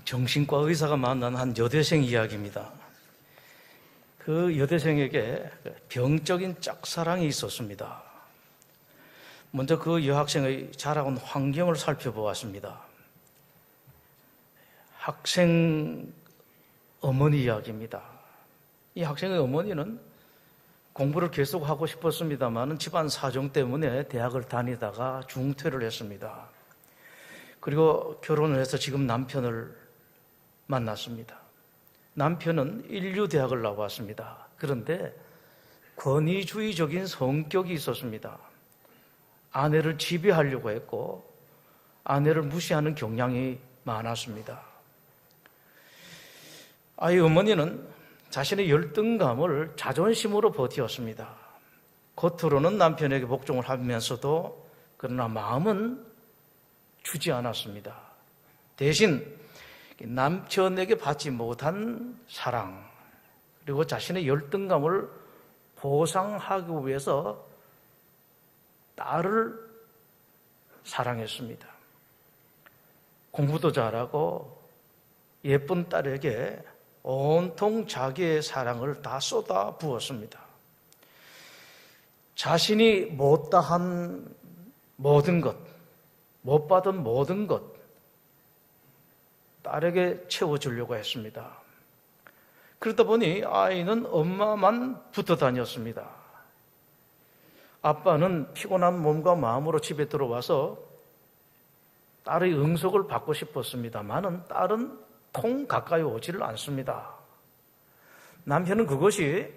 정신과 의사가 만난 한 여대생 이야기입니다. 그 여대생에게 병적인 짝사랑이 있었습니다. 먼저 그 여학생의 자라온 환경을 살펴보았습니다. 학생 어머니 이야기입니다. 이 학생의 어머니는 공부를 계속하고 싶었습니다만 집안 사정 때문에 대학을 다니다가 중퇴를 했습니다. 그리고 결혼을 해서 지금 남편을 만났습니다. 남편은 인류대학을 나왔습니다. 그런데 권위주의적인 성격이 있었습니다. 아내를 지배하려고 했고 아내를 무시하는 경향이 많았습니다. 아이 어머니는 자신의 열등감을 자존심으로 버티었습니다. 겉으로는 남편에게 복종을 하면서도 그러나 마음은 주지 않았습니다. 대신 남편에게 받지 못한 사랑 그리고 자신의 열등감을 보상하기 위해서 딸을 사랑했습니다. 공부도 잘하고 예쁜 딸에게 온통 자기의 사랑을 다 쏟아 부었습니다. 자신이 못다한 모든 것, 못 받은 모든 것 딸에게 채워주려고 했습니다. 그러다 보니 아이는 엄마만 붙어 다녔습니다. 아빠는 피곤한 몸과 마음으로 집에 들어와서 딸의 응석을 받고 싶었습니다만은 딸은 통 가까이 오지를 않습니다. 남편은 그것이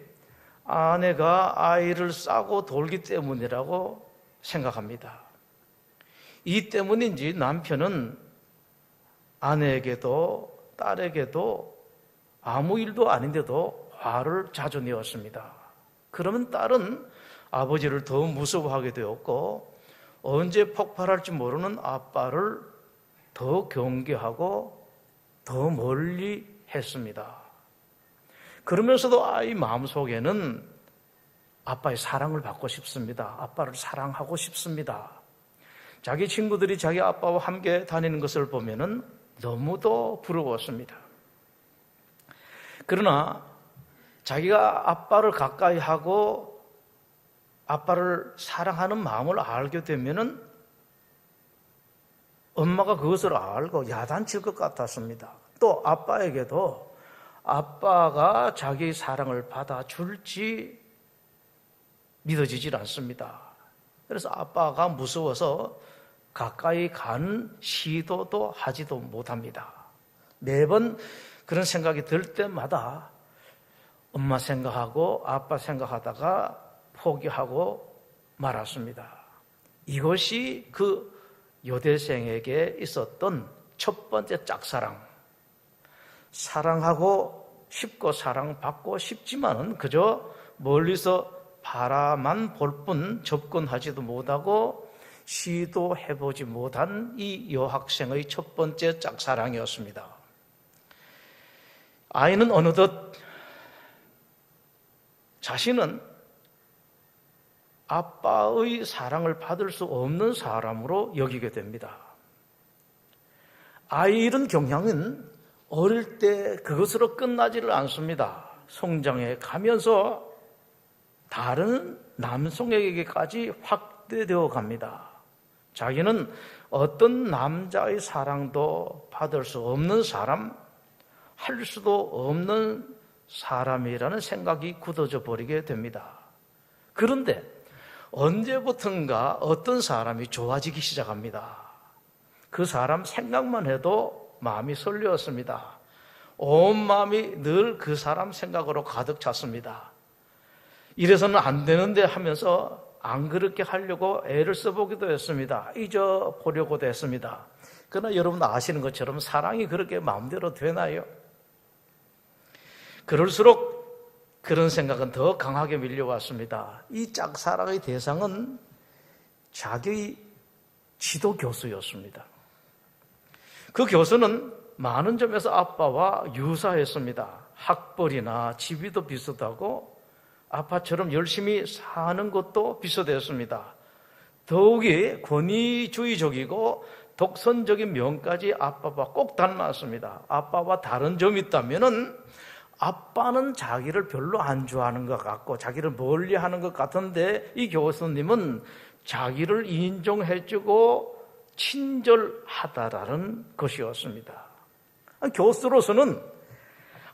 아내가 아이를 싸고 돌기 때문이라고 생각합니다. 이 때문인지 남편은 아내에게도 딸에게도 아무 일도 아닌데도 화를 자주 내었습니다. 그러면 딸은 아버지를 더 무서워하게 되었고 언제 폭발할지 모르는 아빠를 더 경계하고 더 멀리 했습니다. 그러면서도 아이 마음속에는 아빠의 사랑을 받고 싶습니다. 아빠를 사랑하고 싶습니다. 자기 친구들이 자기 아빠와 함께 다니는 것을 보면은 너무도 부러웠습니다. 그러나 자기가 아빠를 가까이 하고 아빠를 사랑하는 마음을 알게 되면은 엄마가 그것을 알고 야단칠 것 같았습니다. 또 아빠에게도 아빠가 자기의 사랑을 받아줄지 믿어지질 않습니다. 그래서 아빠가 무서워서 가까이 간 시도도 하지도 못합니다. 매번 그런 생각이 들 때마다 엄마 생각하고 아빠 생각하다가 포기하고 말았습니다. 이것이 그 여대생에게 있었던 첫 번째 짝사랑. 사랑하고 싶고 사랑받고 싶지만은 그저 멀리서 바라만 볼 뿐 접근하지도 못하고 시도해보지 못한 이 여학생의 첫 번째 짝사랑이었습니다. 아이는 어느덧 자신은 아빠의 사랑을 받을 수 없는 사람으로 여기게 됩니다. 아이의 이런 경향은 어릴 때 그것으로 끝나지를 않습니다. 성장해 가면서 다른 남성에게까지 확대되어 갑니다. 자기는 어떤 남자의 사랑도 받을 수 없는 사람, 할 수도 없는 사람이라는 생각이 굳어져 버리게 됩니다. 그런데 언제부턴가 어떤 사람이 좋아지기 시작합니다. 그 사람 생각만 해도 마음이 설레었습니다. 온 마음이 늘 그 사람 생각으로 가득 찼습니다. 이래서는 안 되는데 하면서 안 그렇게 하려고 애를 써보기도 했습니다. 잊어보려고도 했습니다. 그러나 여러분 아시는 것처럼 사랑이 그렇게 마음대로 되나요? 그럴수록 그런 생각은 더 강하게 밀려왔습니다. 이 짝사랑의 대상은 자기 지도 교수였습니다. 그 교수는 많은 점에서 아빠와 유사했습니다. 학벌이나 지위도 비슷하고 아빠처럼 열심히 사는 것도 비슷했습니다. 더욱이 권위주의적이고 독선적인 면까지 아빠와 꼭 닮았습니다. 아빠와 다른 점이 있다면은 아빠는 자기를 별로 안 좋아하는 것 같고 자기를 멀리하는 것 같은데 이 교수님은 자기를 인정해주고 친절하다라는 것이었습니다. 교수로서는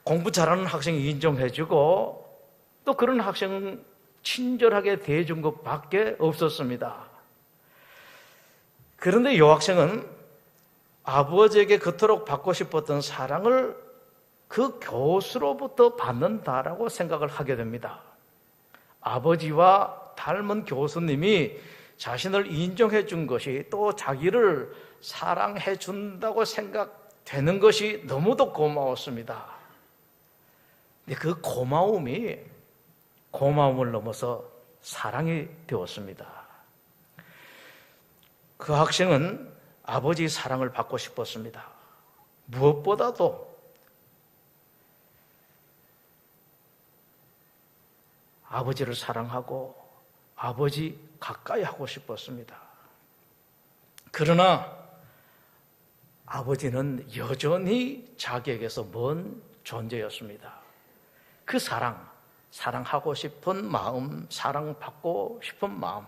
공부 잘하는 학생 인정해주고 또 그런 학생 친절하게 대해준 것밖에 없었습니다. 그런데 이 학생은 아버지에게 그토록 받고 싶었던 사랑을 그 교수로부터 받는다라고 생각을 하게 됩니다. 아버지와 닮은 교수님이 자신을 인정해 준 것이 또 자기를 사랑해 준다고 생각되는 것이 너무도 고마웠습니다. 근데 그 고마움을 넘어서 사랑이 되었습니다. 그 학생은 아버지의 사랑을 받고 싶었습니다. 무엇보다도 아버지를 사랑하고 아버지 가까이 하고 싶었습니다. 그러나 아버지는 여전히 자기에게서 먼 존재였습니다. 그 사랑하고 싶은 마음, 사랑받고 싶은 마음,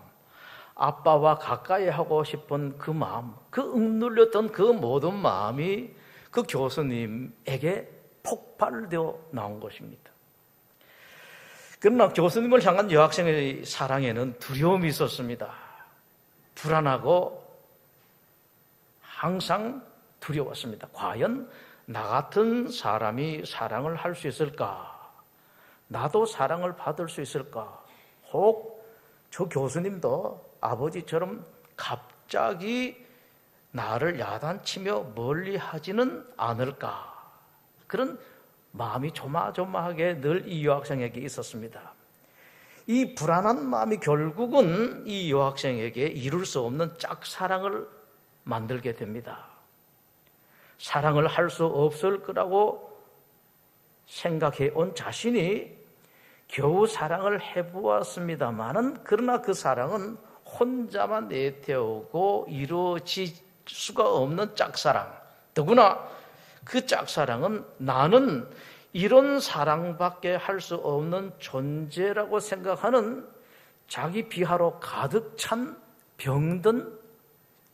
아빠와 가까이 하고 싶은 그 마음, 그 억눌렸던 그 모든 마음이 그 교수님에게 폭발되어 나온 것입니다. 그러나 교수님을 향한 여학생의 사랑에는 두려움이 있었습니다. 불안하고 항상 두려웠습니다. 과연 나 같은 사람이 사랑을 할 수 있을까? 나도 사랑을 받을 수 있을까? 혹 저 교수님도 아버지처럼 갑자기 나를 야단치며 멀리하지는 않을까? 그런 마음이 조마조마하게 늘 이 여학생에게 있었습니다. 이 불안한 마음이 결국은 이 여학생에게 이룰 수 없는 짝사랑을 만들게 됩니다. 사랑을 할 수 없을 거라고 생각해 온 자신이 겨우 사랑을 해보았습니다마는 그러나 그 사랑은 혼자만 내태우고 이루어질 수가 없는 짝사랑. 더구나 그 짝사랑은 나는 이런 사랑밖에 할 수 없는 존재라고 생각하는 자기 비하로 가득 찬 병든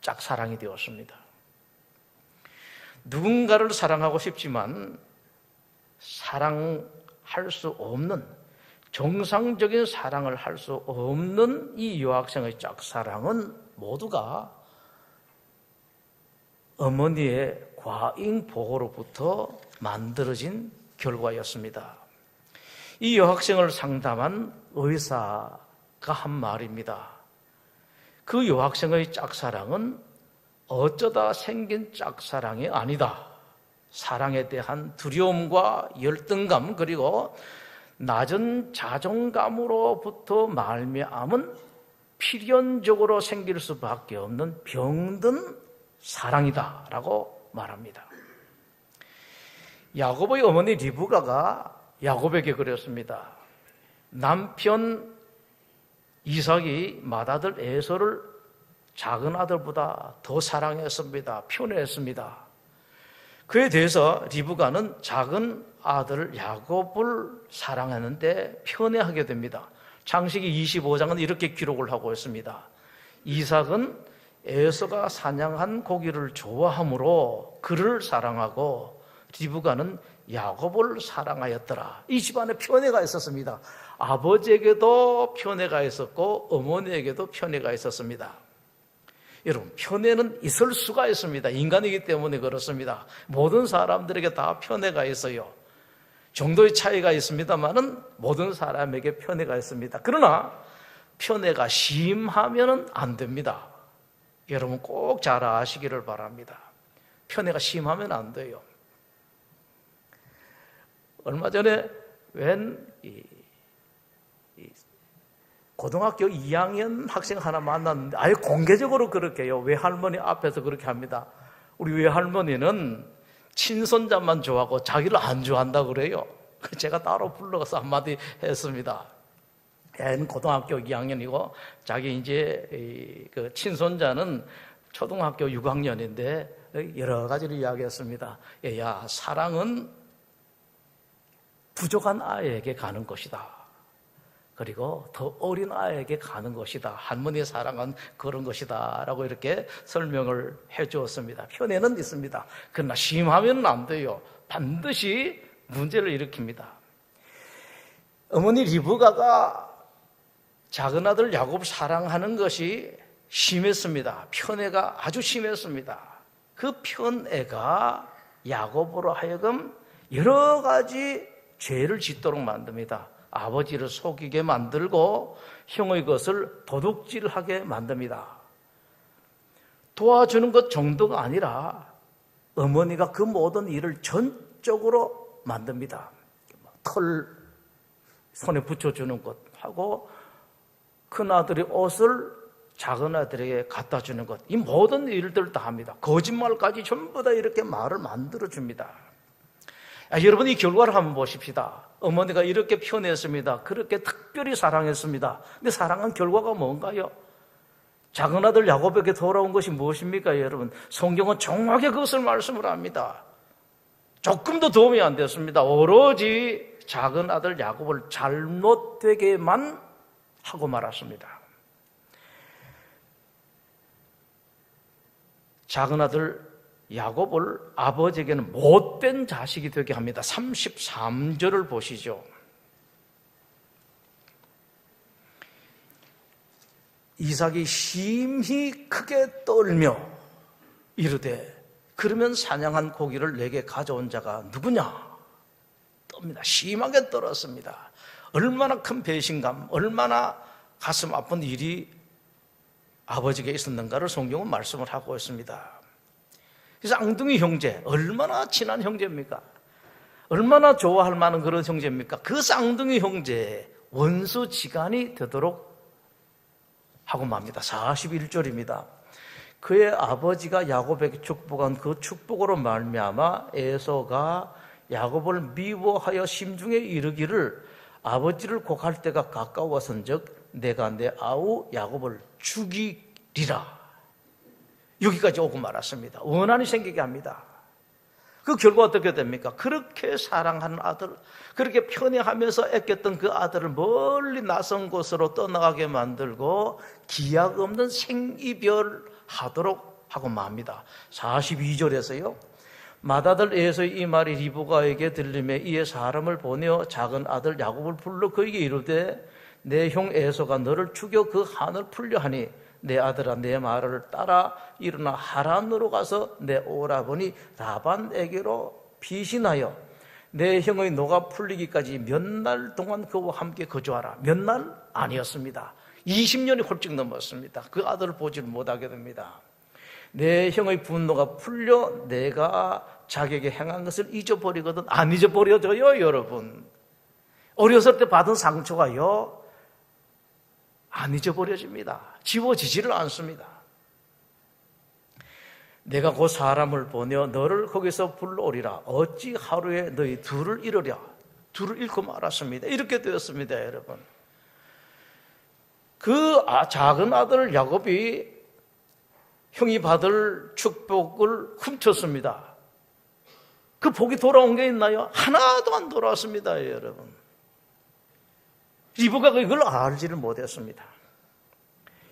짝사랑이 되었습니다. 누군가를 사랑하고 싶지만 사랑할 수 없는 정상적인 사랑을 할 수 없는 이 여학생의 짝사랑은 모두가 어머니의 과잉 보호로부터 만들어진 결과였습니다. 이 여학생을 상담한 의사가 한 말입니다. 그 여학생의 짝사랑은 어쩌다 생긴 짝사랑이 아니다. 사랑에 대한 두려움과 열등감 그리고 낮은 자존감으로부터 말미암은 필연적으로 생길 수밖에 없는 병든 사랑이다라고 말합니다. 야곱의 어머니 리브가가 야곱에게 그랬습니다. 남편 이삭이 맏아들 에서를 작은 아들보다 더 사랑했습니다. 편애했습니다. 그에 대해서 리브가는 작은 아들 야곱을 사랑하는데 편애하게 됩니다. 창세기 25장은 이렇게 기록을 하고 있습니다. 이삭은 에서가 사냥한 고기를 좋아하므로 그를 사랑하고 리브가는 야곱을 사랑하였더라. 이 집안에 편애가 있었습니다. 아버지에게도 편애가 있었고 어머니에게도 편애가 있었습니다. 여러분, 편애는 있을 수가 있습니다. 인간이기 때문에 그렇습니다. 모든 사람들에게 다 편애가 있어요. 정도의 차이가 있습니다만은 모든 사람에게 편애가 있습니다. 그러나 편애가 심하면 안 됩니다. 여러분 꼭 잘 아시기를 바랍니다. 편애가 심하면 안 돼요. 얼마 전에 고등학교 2학년 학생 하나 만났는데 아예 공개적으로 그렇게 해요. 외할머니 앞에서 그렇게 합니다. 우리 외할머니는 친손자만 좋아하고 자기를 안 좋아한다고 그래요. 제가 따로 불러서 한마디 했습니다. 애는 고등학교 2학년이고 자기 이제 그 친손자는 초등학교 6학년인데 여러 가지를 이야기했습니다. 야, 사랑은 부족한 아이에게 가는 것이다. 그리고 더 어린 아이에게 가는 것이다. 할머니의 사랑은 그런 것이다. 라고 이렇게 설명을 해 주었습니다. 편에는 있습니다. 그러나 심하면 안 돼요. 반드시 문제를 일으킵니다. 어머니 리브가가 작은 아들 야곱을 사랑하는 것이 심했습니다. 편애가 아주 심했습니다. 그 편애가 야곱으로 하여금 여러 가지 죄를 짓도록 만듭니다. 아버지를 속이게 만들고 형의 것을 도둑질하게 만듭니다. 도와주는 것 정도가 아니라 어머니가 그 모든 일을 전적으로 만듭니다. 털 손에 붙여주는 것 하고 큰아들이 옷을 작은 아들에게 갖다 주는 것, 이 모든 일들을 다 합니다. 거짓말까지 전부 다 이렇게 말을 만들어줍니다. 여러분, 이 결과를 한번 보십시다. 어머니가 이렇게 표현했습니다. 그렇게 특별히 사랑했습니다. 근데 사랑한 결과가 뭔가요? 작은 아들 야곱에게 돌아온 것이 무엇입니까, 여러분? 성경은 정확하게 그것을 말씀을 합니다. 조금도 도움이 안 됐습니다. 오로지 작은 아들 야곱을 잘못되게만 하고 말았습니다. 작은 아들 야곱을 아버지에게는 못된 자식이 되게 합니다. 33절을 보시죠. 이삭이 심히 크게 떨며 이르되 그러면 사냥한 고기를 내게 가져온 자가 누구냐? 떱니다. 심하게 떨었습니다. 얼마나 큰 배신감, 얼마나 가슴 아픈 일이 아버지에게 있었는가를 성경은 말씀을 하고 있습니다. 그래서 쌍둥이 형제, 얼마나 친한 형제입니까? 얼마나 좋아할 만한 그런 형제입니까? 그 쌍둥이 형제 원수지간이 되도록 하고 맙니다. 41절입니다. 그의 아버지가 야곱에게 축복한 그 축복으로 말미암아 에서가 야곱을 미워하여 심중에 이르기를 아버지를 곡할 때가 가까워선즉 내가 내 아우 야곱을 죽이리라. 여기까지 오고 말았습니다. 원한이 생기게 합니다. 그 결과 어떻게 됩니까? 그렇게 사랑하는 아들, 그렇게 편애하면서 애꼈던 그 아들을 멀리 낯선 곳으로 떠나가게 만들고 기약 없는 생이별하도록 하고 맙니다. 42절에서요. 맏아들 에서의 이 말이 리브가에게 들림에 이에 사람을 보내어 작은 아들 야곱을 불러 그에게 이르되 내 형 에서가 너를 죽여 그 한을 풀려 하니 내 아들아 내 말을 따라 일어나 하란으로 가서 내 오라버니 라반에게로 피신하여 내 형의 노가 풀리기까지 몇 날 동안 그와 함께 거주하라. 몇 날? 아니었습니다. 20년이 훌쩍 넘었습니다. 그 아들을 보지 못하게 됩니다. 내 형의 분노가 풀려 내가 자기에게 행한 것을 잊어버리거든. 안 잊어버려져요, 여러분. 어렸을 때 받은 상처가요 안 잊어버려집니다. 지워지지를 않습니다. 내가 그 사람을 보내어 너를 거기서 불러오리라. 어찌 하루에 너희 둘을 잃으랴. 둘을 잃고 말았습니다. 이렇게 되었습니다, 여러분. 그 작은 아들 야곱이 형이 받을 축복을 훔쳤습니다. 그 복이 돌아온 게 있나요? 하나도 안 돌아왔습니다, 여러분. 리브가가 이걸 알지를 못했습니다.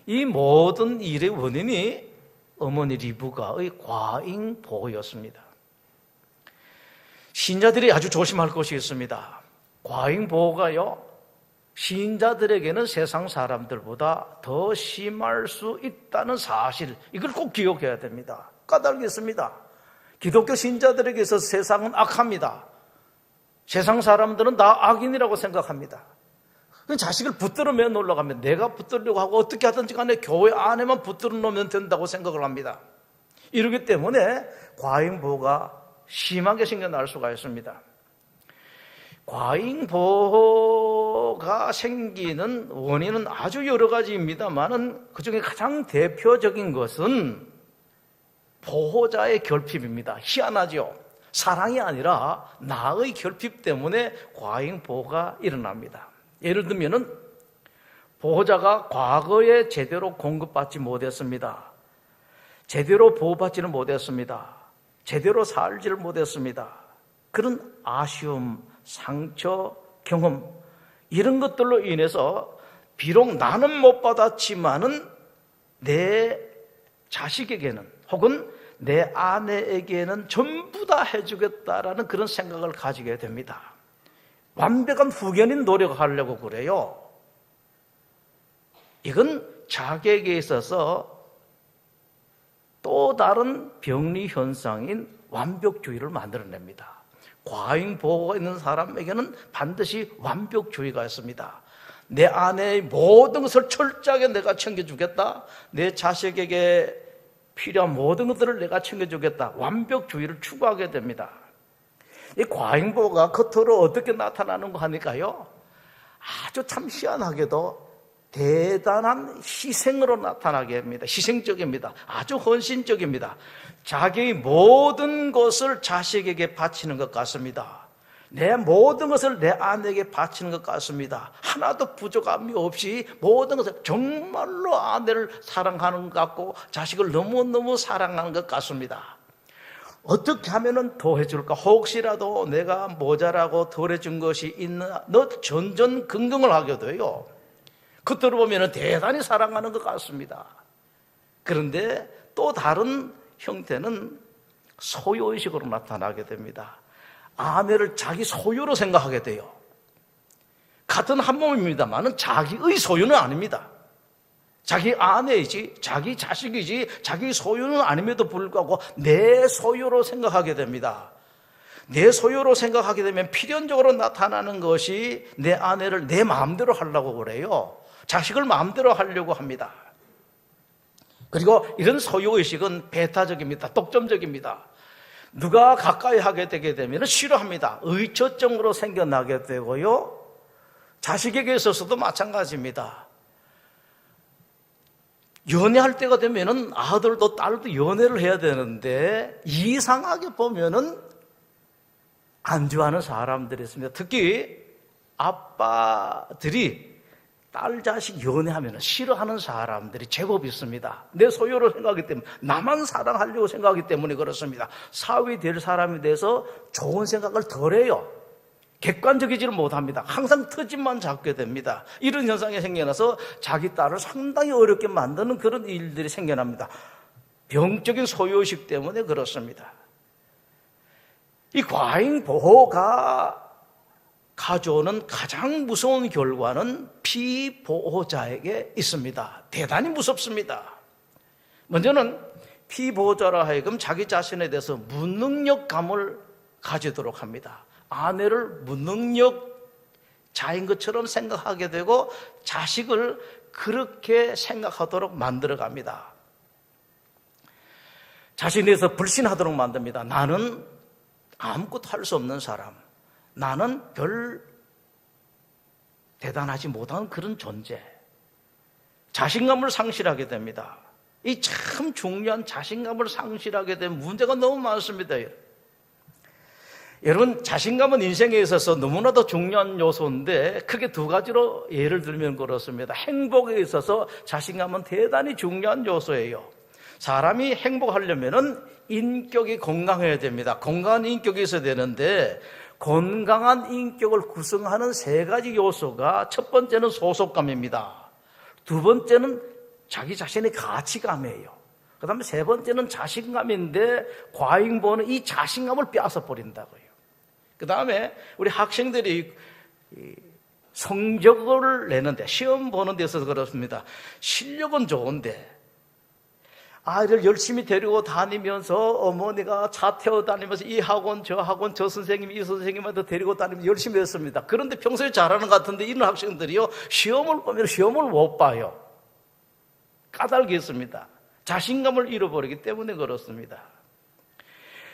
이 모든 일의 원인이 어머니 리브가의 과잉 보호였습니다. 신자들이 아주 조심할 것이 있습니다. 과잉 보호가요, 신자들에게는 세상 사람들보다 더 심할 수 있다는 사실, 이걸 꼭 기억해야 됩니다. 까닭있습니다. 기독교 신자들에게 있어서 세상은 악합니다. 세상 사람들은 다 악인이라고 생각합니다. 자식을 붙들어 매 놀러 가면 내가 붙들려고 하고 어떻게 하든지 간에 교회 안에만 붙들어 놓으면 된다고 생각을 합니다. 이러기 때문에 과잉보호가 심하게 생겨날 수가 있습니다. 과잉보호가 생기는 원인은 아주 여러 가지입니다만 그중에 가장 대표적인 것은 보호자의 결핍입니다. 희한하죠? 사랑이 아니라 나의 결핍 때문에 과잉보호가 일어납니다. 예를 들면은 보호자가 과거에 제대로 공급받지 못했습니다. 제대로 보호받지를 못했습니다. 제대로 살지를 못했습니다. 그런 아쉬움, 상처, 경험 이런 것들로 인해서 비록 나는 못 받았지만은 내 자식에게는 혹은 내 아내에게는 전부 다 해주겠다라는 그런 생각을 가지게 됩니다. 완벽한 후견인 노력하려고 그래요. 이건 자기에게 있어서 또 다른 병리 현상인 완벽주의를 만들어냅니다. 과잉 보호가 있는 사람에게는 반드시 완벽주의가 있습니다. 내 아내의 모든 것을 철저하게 내가 챙겨주겠다. 내 자식에게 필요한 모든 것들을 내가 챙겨주겠다. 완벽주의를 추구하게 됩니다. 이 과잉 보호가 겉으로 어떻게 나타나는가 하니까요, 아주 참 희한하게도 대단한 희생으로 나타나게 합니다. 희생적입니다. 아주 헌신적입니다. 자기의 모든 것을 자식에게 바치는 것 같습니다. 내 모든 것을 내 아내에게 바치는 것 같습니다. 하나도 부족함이 없이 모든 것을 정말로 아내를 사랑하는 것 같고 자식을 너무너무 사랑하는 것 같습니다. 어떻게 하면 더 해줄까? 혹시라도 내가 모자라고 덜 해준 것이 있나? 너 전전긍긍을 하게 돼요. 겉으로 보면 대단히 사랑하는 것 같습니다. 그런데 또 다른 형태는 소유의식으로 나타나게 됩니다. 아내를 자기 소유로 생각하게 돼요. 같은 한 몸입니다만 자기의 소유는 아닙니다. 자기 아내이지 자기 자식이지 자기 소유는 아님에도 불구하고 내 소유로 생각하게 됩니다. 내 소유로 생각하게 되면 필연적으로 나타나는 것이 내 아내를 내 마음대로 하려고 그래요. 자식을 마음대로 하려고 합니다. 그리고 이런 소유의식은 배타적입니다. 독점적입니다. 누가 가까이 하게 되게 되면 싫어합니다. 의처증으로 생겨나게 되고요. 자식에게 있어서도 마찬가지입니다. 연애할 때가 되면은 아들도 딸도 연애를 해야 되는데 이상하게 보면은 안 좋아하는 사람들이 있습니다. 특히 아빠들이 딸 자식 연애하면 싫어하는 사람들이 제법 있습니다. 내 소유로 생각하기 때문에 나만 사랑하려고 생각하기 때문에 그렇습니다. 사위 될 사람에 대해서 좋은 생각을 덜 해요. 객관적이지를 못합니다. 항상 트집만 잡게 됩니다. 이런 현상이 생겨나서 자기 딸을 상당히 어렵게 만드는 그런 일들이 생겨납니다. 병적인 소유의식 때문에 그렇습니다. 이 과잉 보호가 가져오는 가장 무서운 결과는 피보호자에게 있습니다. 대단히 무섭습니다. 먼저는 피보호자라 하여금 자기 자신에 대해서 무능력감을 가지도록 합니다. 아내를 무능력자인 것처럼 생각하게 되고 자식을 그렇게 생각하도록 만들어갑니다. 자신에 대해서 불신하도록 만듭니다. 나는 아무것도 할 수 없는 사람, 나는 별 대단하지 못한 그런 존재, 자신감을 상실하게 됩니다. 이 참 중요한 자신감을 상실하게 된 문제가 너무 많습니다. 여러분, 자신감은 인생에 있어서 너무나도 중요한 요소인데 크게 두 가지로 예를 들면 그렇습니다. 행복에 있어서 자신감은 대단히 중요한 요소예요. 사람이 행복하려면 인격이 건강해야 됩니다. 건강한 인격이 있어야 되는데 건강한 인격을 구성하는 세 가지 요소가 첫 번째는 소속감입니다. 두 번째는 자기 자신의 가치감이에요. 그 다음에 세 번째는 자신감인데 과잉보호는 이 자신감을 빼앗아 버린다고요. 그 다음에 우리 학생들이 성적을 내는데 시험 보는 데서 그렇습니다. 실력은 좋은데 아이를 열심히 데리고 다니면서 어머니가 차 태워 다니면서 이 학원 저 선생님 이 선생님한테 데리고 다니면서 열심히 했습니다. 그런데 평소에 잘하는 것 같은데 이런 학생들이요 시험을 보면 시험을 못 봐요. 까닭이 있습니다. 자신감을 잃어버리기 때문에 그렇습니다.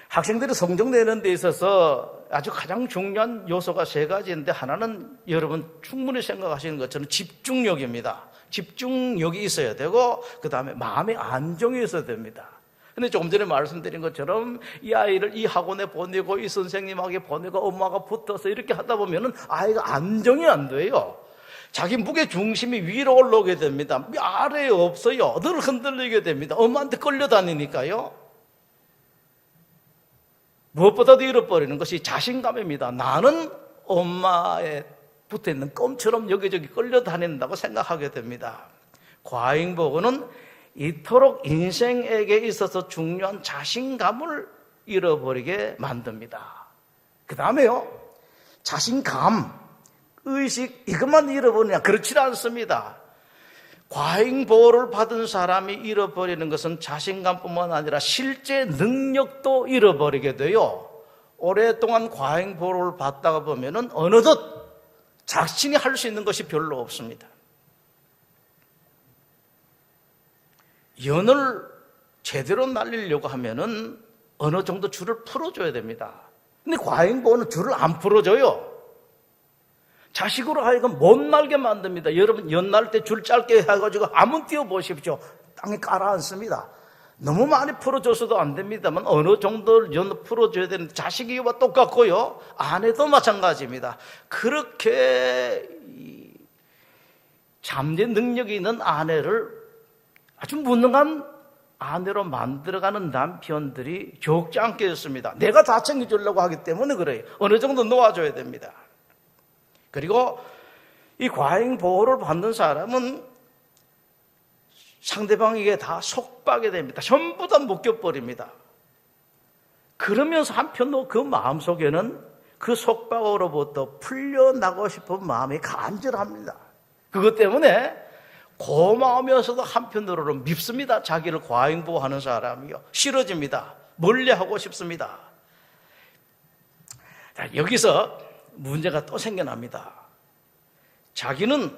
학생들이 성적 내는 데 있어서 아주 가장 중요한 요소가 세 가지인데 하나는 여러분 충분히 생각하시는 것처럼 집중력입니다. 집중력이 있어야 되고 그 다음에 마음의 안정이 있어야 됩니다. 근데 조금 전에 말씀드린 것처럼 이 아이를 이 학원에 보내고 이 선생님에게 보내고 엄마가 붙어서 이렇게 하다 보면은 아이가 안정이 안 돼요. 자기 무게 중심이 위로 올라오게 됩니다. 아래에 없어요. 늘 흔들리게 됩니다. 엄마한테 끌려다니니까요. 무엇보다도 잃어버리는 것이 자신감입니다. 나는 엄마에 붙어있는 껌처럼 여기저기 끌려다닌다고 생각하게 됩니다. 과잉보고는 이토록 인생에게 있어서 중요한 자신감을 잃어버리게 만듭니다. 그 다음에요, 자신감, 의식, 이것만 잃어버리냐? 그렇지 않습니다. 과잉보호를 받은 사람이 잃어버리는 것은 자신감뿐만 아니라 실제 능력도 잃어버리게 돼요. 오랫동안 과잉보호를 받다가 보면은 어느덧 자신이 할 수 있는 것이 별로 없습니다. 연을 제대로 날리려고 하면은 어느 정도 줄을 풀어줘야 됩니다. 근데 과잉보호는 줄을 안 풀어줘요. 자식으로 하여금 못 날게 만듭니다. 여러분, 연 날 때 줄 짧게 해가지고 한번 띄워보십시오. 땅에 깔아앉습니다. 너무 많이 풀어줘서도 안 됩니다만 어느 정도 연 풀어줘야 되는데, 자식이와 똑같고요, 아내도 마찬가지입니다. 그렇게 잠재 능력이 있는 아내를 아주 무능한 아내로 만들어가는 남편들이 적지 않겠습니다. 내가 다 챙겨주려고 하기 때문에 그래요. 어느 정도 놓아줘야 됩니다. 그리고 이 과잉보호를 받는 사람은 상대방에게 다 속박이 됩니다. 전부 다 묶여버립니다. 그러면서 한편으로 그 마음속에는 그 속박으로부터 풀려나고 싶은 마음이 간절합니다. 그것 때문에 고마우면서도 한편으로는 밉습니다. 자기를 과잉보호하는 사람이요, 싫어집니다. 멀리하고 싶습니다. 자, 여기서 문제가 또 생겨납니다. 자기는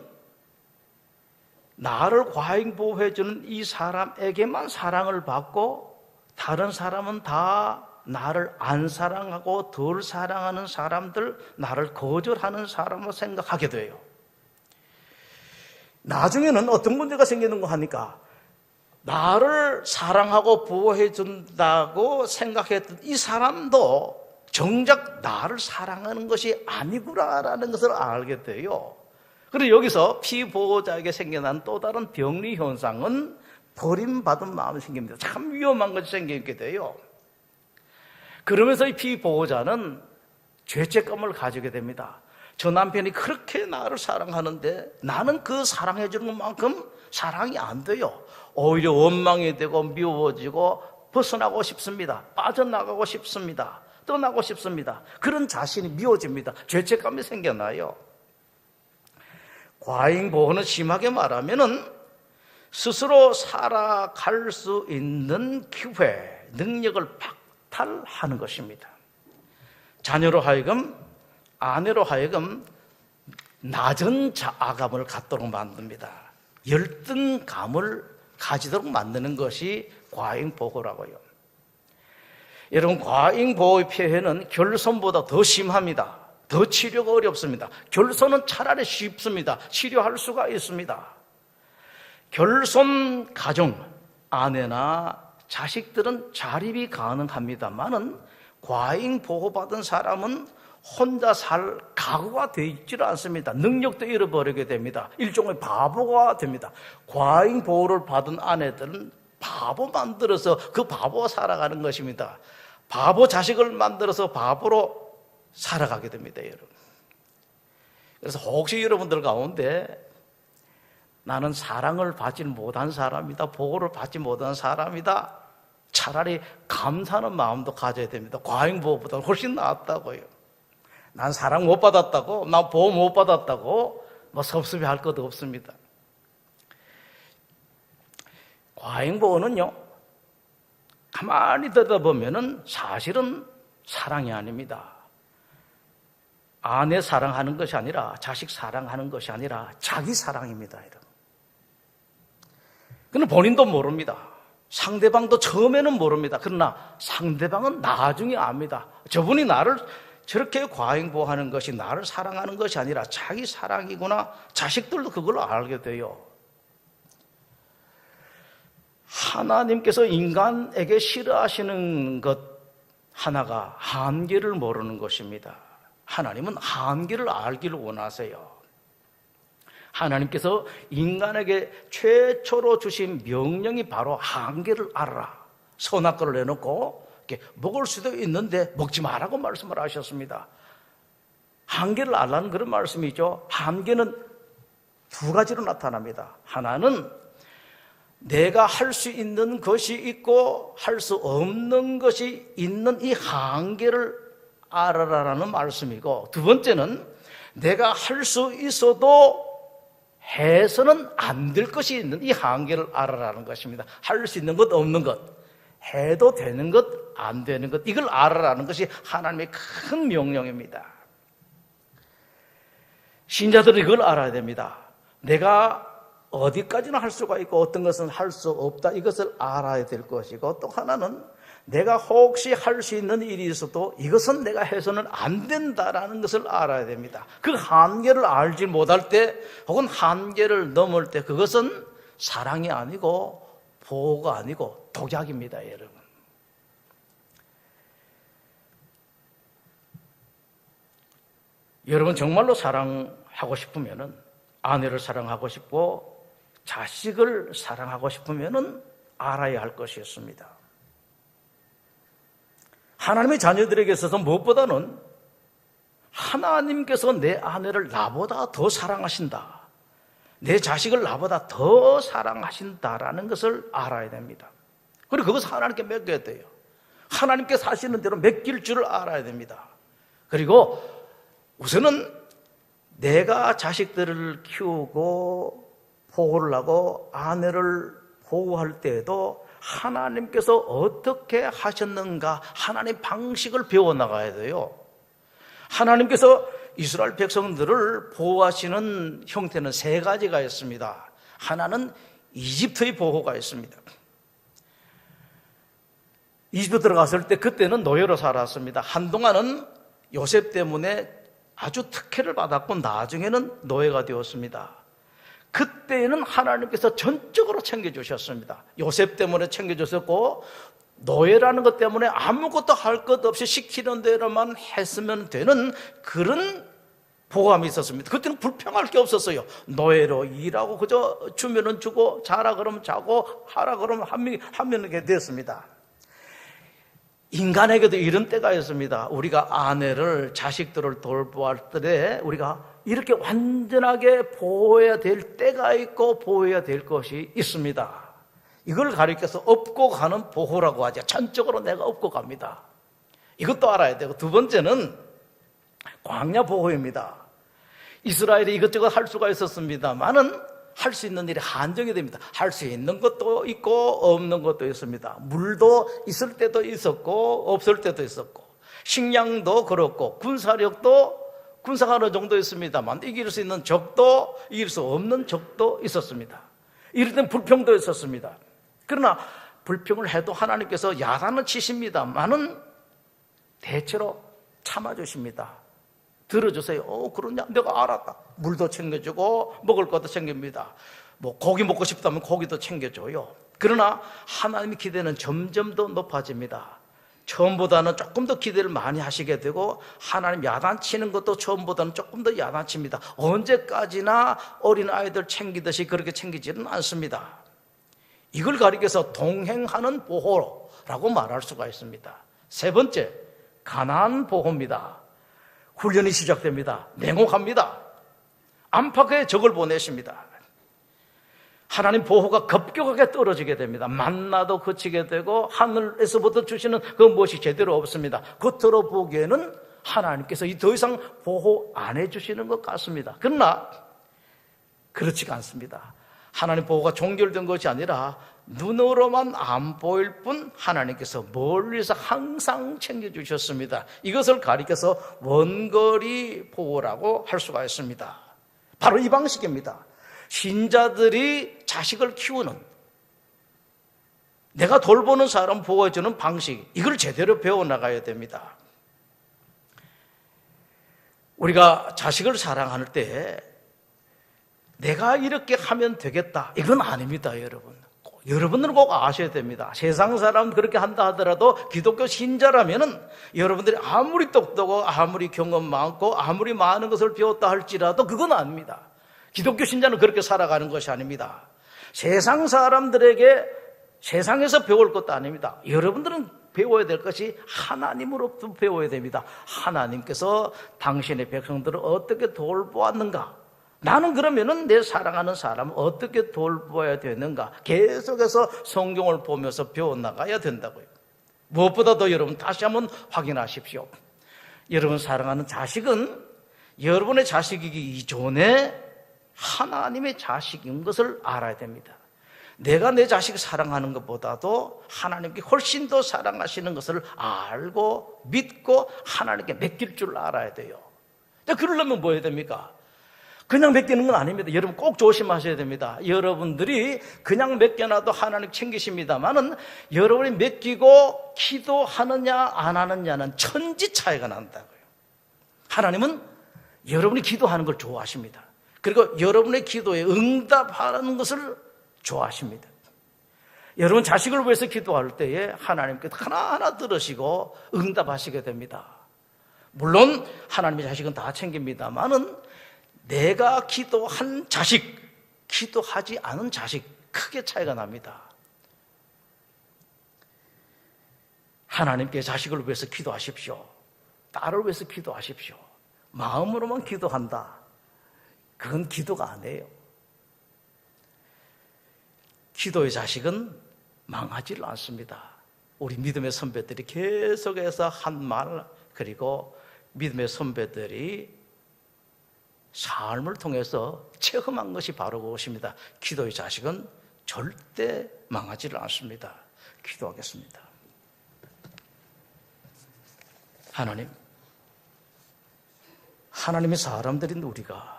나를 과잉보호해주는 이 사람에게만 사랑을 받고 다른 사람은 다 나를 안 사랑하고 덜 사랑하는 사람들, 나를 거절하는 사람으로 생각하게 돼요. 나중에는 어떤 문제가 생기는 거 하니까 나를 사랑하고 보호해준다고 생각했던 이 사람도 정작 나를 사랑하는 것이 아니구나라는 것을 알게 돼요. 그리고 여기서 피보호자에게 생겨난 또 다른 병리 현상은 버림받은 마음이 생깁니다. 참 위험한 것이 생기게 돼요. 그러면서 이 피보호자는 죄책감을 가지게 됩니다. 저 남편이 그렇게 나를 사랑하는데 나는 그 사랑해 주는 것만큼 사랑이 안 돼요. 오히려 원망이 되고 미워지고 벗어나고 싶습니다. 빠져나가고 싶습니다. 떠나고 싶습니다. 그런 자신이 미워집니다. 죄책감이 생겨나요. 과잉보호는 심하게 말하면은 스스로 살아갈 수 있는 기회, 능력을 박탈하는 것입니다. 자녀로 하여금, 아내로 하여금 낮은 자아감을 갖도록 만듭니다. 열등감을 가지도록 만드는 것이 과잉보호라고요. 여러분, 과잉보호의 폐해는 결손보다 더 심합니다. 더 치료가 어렵습니다. 결손은 차라리 쉽습니다. 치료할 수가 있습니다. 결손 가정, 아내나 자식들은 자립이 가능합니다만은 과잉보호받은 사람은 혼자 살 각오가 되어 있지를 않습니다. 능력도 잃어버리게 됩니다. 일종의 바보가 됩니다. 과잉보호를 받은 아내들은 바보 만들어서 그 바보와 살아가는 것입니다. 바보 자식을 만들어서 바보로 살아가게 됩니다, 여러분. 그래서 혹시 여러분들 가운데 나는 사랑을 받지 못한 사람이다, 보호를 받지 못한 사람이다, 차라리 감사하는 마음도 가져야 됩니다. 과잉보호보다 훨씬 낫다고요. 난 사랑 못 받았다고, 난 보호 못 받았다고 뭐 섭섭해할 것도 없습니다. 과잉보호는요, 가만히 들여다보면은 사실은 사랑이 아닙니다. 아내 사랑하는 것이 아니라, 자식 사랑하는 것이 아니라 자기 사랑입니다, 여러분. 그는 본인도 모릅니다. 상대방도 처음에는 모릅니다. 그러나 상대방은 나중에 압니다. 저분이 나를 저렇게 과잉보호하는 것이 나를 사랑하는 것이 아니라 자기 사랑이구나. 자식들도 그걸 알게 돼요. 하나님께서 인간에게 싫어하시는 것 하나가 한계를 모르는 것입니다. 하나님은 한계를 알기를 원하세요. 하나님께서 인간에게 최초로 주신 명령이 바로 한계를 알아라. 선악과를 내놓고 이렇게 먹을 수도 있는데 먹지 말라고 말씀을 하셨습니다. 한계를 알라는 그런 말씀이죠. 한계는 두 가지로 나타납니다. 하나는 내가 할 수 있는 것이 있고 할 수 없는 것이 있는 이 한계를 알아라라는 말씀이고, 두 번째는 내가 할 수 있어도 해서는 안 될 것이 있는 이 한계를 알아라는 것입니다. 할 수 있는 것, 없는 것, 해도 되는 것, 안 되는 것, 이걸 알아라는 것이 하나님의 큰 명령입니다. 신자들은 이걸 알아야 됩니다. 내가 어디까지나 할 수가 있고 어떤 것은 할 수 없다, 이것을 알아야 될 것이고, 또 하나는 내가 혹시 할 수 있는 일이 있어도 이것은 내가 해서는 안 된다라는 것을 알아야 됩니다. 그 한계를 알지 못할 때, 혹은 한계를 넘을 때, 그것은 사랑이 아니고 보호가 아니고 독약입니다, 여러분. 여러분 정말로 사랑하고 싶으면은, 아내를 사랑하고 싶고 자식을 사랑하고 싶으면은 알아야 할 것이 있습니다. 하나님의 자녀들에게 있어서 무엇보다는 하나님께서 내 아내를 나보다 더 사랑하신다, 내 자식을 나보다 더 사랑하신다라는 것을 알아야 됩니다. 그리고 그것을 하나님께 맡겨야 돼요. 하나님께서 하시는 대로 맡길 줄을 알아야 됩니다. 그리고 우선은 내가 자식들을 키우고 보호를 하고 아내를 보호할 때에도 하나님께서 어떻게 하셨는가, 하나님 방식을 배워나가야 돼요. 하나님께서 이스라엘 백성들을 보호하시는 형태는 세 가지가 있습니다. 하나는 이집트의 보호가 있습니다. 이집트 들어갔을 때 그때는 노예로 살았습니다. 한동안은 요셉 때문에 아주 특혜를 받았고 나중에는 노예가 되었습니다. 그때는 하나님께서 전적으로 챙겨주셨습니다. 요셉 때문에 챙겨주셨고, 노예라는 것 때문에 아무것도 할 것 없이 시키는 대로만 했으면 되는 그런 보호함이 있었습니다. 그때는 불평할 게 없었어요. 노예로 일하고 그저 주면은 주고 자라 그러면 자고 하라 그러면 하면 게 됐습니다. 인간에게도 이런 때가 있습니다. 우리가 아내를, 자식들을 돌보할 때 우리가 이렇게 완전하게 보호해야 될 때가 있고 보호해야 될 것이 있습니다. 이걸 가리켜서 업고 가는 보호라고 하죠. 전적으로 내가 업고 갑니다. 이것도 알아야 되고, 두 번째는 광야 보호입니다. 이스라엘이 이것저것 할 수가 있었습니다만은 할 수 있는 일이 한정이 됩니다. 할 수 있는 것도 있고 없는 것도 있습니다. 물도 있을 때도 있었고 없을 때도 있었고, 식량도 그렇고 군사가 어느 정도 있습니다만 이길 수 있는 적도 이길 수 없는 적도 있었습니다. 이럴 땐 불평도 있었습니다. 그러나 불평을 해도 하나님께서 야단은 치십니다만은 대체로 참아주십니다. 들어주세요. 그러냐? 내가 알았다. 물도 챙겨주고 먹을 것도 챙깁니다. 고기 먹고 싶다면 고기도 챙겨줘요. 그러나 하나님의 기대는 점점 더 높아집니다. 처음보다는 조금 더 기대를 많이 하시게 되고, 하나님 야단치는 것도 처음보다는 조금 더 야단칩니다. 언제까지나 어린아이들 챙기듯이 그렇게 챙기지는 않습니다. 이걸 가리켜서 동행하는 보호라고 말할 수가 있습니다. 세 번째, 가나안 보호입니다. 훈련이 시작됩니다. 냉혹합니다. 안팎에 적을 보내십니다. 하나님 보호가 급격하게 떨어지게 됩니다. 만나도 그치게 되고 하늘에서부터 주시는 그 무엇이 제대로 없습니다. 겉으로 보기에는 하나님께서 더 이상 보호 안 해주시는 것 같습니다. 그러나 그렇지가 않습니다. 하나님 보호가 종결된 것이 아니라 눈으로만 안 보일 뿐 하나님께서 멀리서 항상 챙겨주셨습니다. 이것을 가리켜서 원거리 보호라고 할 수가 있습니다. 바로 이 방식입니다. 신자들이 자식을 키우는, 내가 돌보는 사람 보호해주는 방식, 이걸 제대로 배워나가야 됩니다. 우리가 자식을 사랑할 때 내가 이렇게 하면 되겠다, 이건 아닙니다. 여러분들은 꼭 아셔야 됩니다. 세상 사람 그렇게 한다 하더라도 기독교 신자라면은 여러분들이 아무리 똑똑하고 아무리 경험 많고 아무리 많은 것을 배웠다 할지라도 그건 아닙니다. 기독교 신자는 그렇게 살아가는 것이 아닙니다. 세상 사람들에게 세상에서 배울 것도 아닙니다. 여러분들은 배워야 될 것이 하나님으로부터 배워야 됩니다. 하나님께서 당신의 백성들을 어떻게 돌보았는가? 나는 그러면은 내 사랑하는 사람을 어떻게 돌보아야 되는가? 계속해서 성경을 보면서 배워나가야 된다고요. 무엇보다도 여러분 다시 한번 확인하십시오. 여러분 사랑하는 자식은 여러분의 자식이기 이전에 하나님의 자식인 것을 알아야 됩니다. 내가 내 자식을 사랑하는 것보다도 하나님께 훨씬 더 사랑하시는 것을 알고 믿고 하나님께 맡길 줄 알아야 돼요. 그러려면 뭐 해야 됩니까? 그냥 맡기는 건 아닙니다. 여러분 꼭 조심하셔야 됩니다. 여러분들이 그냥 맡겨놔도 하나님 챙기십니다만은 여러분이 맡기고 기도하느냐 안 하느냐는 천지 차이가 난다고요. 하나님은 여러분이 기도하는 걸 좋아하십니다. 그리고 여러분의 기도에 응답하는 것을 좋아하십니다. 여러분 자식을 위해서 기도할 때에 하나님께서 하나하나 들으시고 응답하시게 됩니다. 물론 하나님의 자식은 다 챙깁니다만은 내가 기도한 자식, 기도하지 않은 자식 크게 차이가 납니다. 하나님께 자식을 위해서 기도하십시오. 딸을 위해서 기도하십시오. 마음으로만 기도한다. 그건 기도가 아니에요. 기도의 자식은 망하지를 않습니다. 우리 믿음의 선배들이 계속해서 한 말, 그리고 믿음의 선배들이 삶을 통해서 체험한 것이 바로 그것입니다. 기도의 자식은 절대 망하지를 않습니다. 기도하겠습니다. 하나님의 사람들인 우리가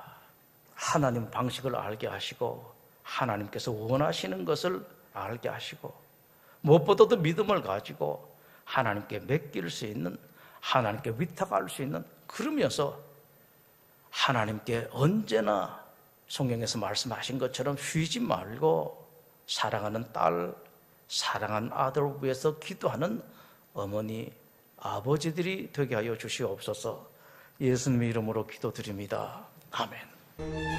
하나님 방식을 알게 하시고 하나님께서 원하시는 것을 알게 하시고 무엇보다도 믿음을 가지고 하나님께 맡길 수 있는, 하나님께 위탁할 수 있는, 그러면서 하나님께 언제나 성경에서 말씀하신 것처럼 쉬지 말고 사랑하는 딸, 사랑하는 아들을 위해서 기도하는 어머니, 아버지들이 되게 하여 주시옵소서. 예수님의 이름으로 기도드립니다. 아멘.